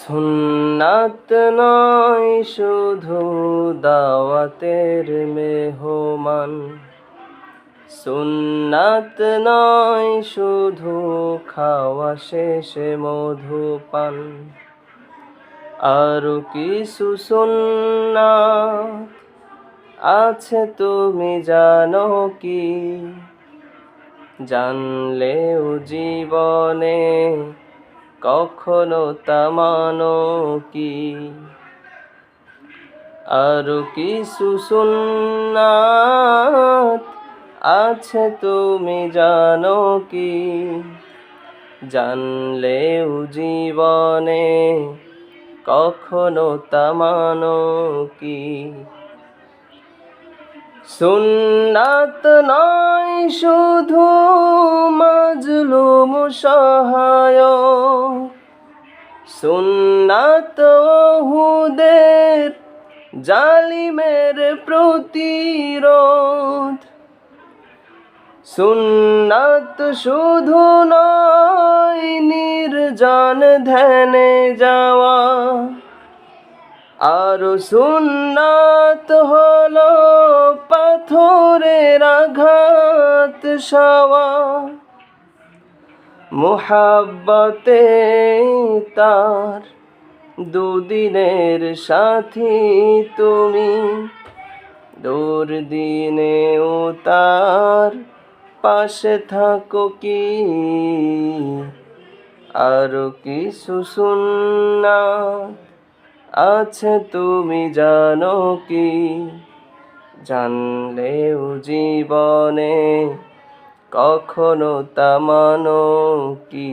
সুন্নাত নয় শুধু দাওয়াতের মেহমান, সুন্নাত নয় শুধু খাওয়া শেষে মধুপান। আরো কিছু সুন্নাত আছে তুমি জানো কি? জানলেও জীবনে কখনো তা মানো কি? আরো কিছু সুন্নাত আছে তুমি জানো কি? জানলেও জীবনে কখনো তা মানো কি? সুন্নাত নয় শুধু মাজলুম সহায়ক, সুন্নাত ওহুদের জালিমের প্রতিরোধ। সুন্নাত শুধু নয় নির্জন ধ্যানে যাওয়া, আরো সুন্নাত হলো পাথরের আঘাত সওয়া। মুহাব্বতে তার দুদিনের সাথী তুমি, দুর্দিনেও তার পাশে থাকো কি? আরো কিছু সুন্নাত আছে তুমি জানো কি? জানলেও জীবনে কখনো তা মানো কি?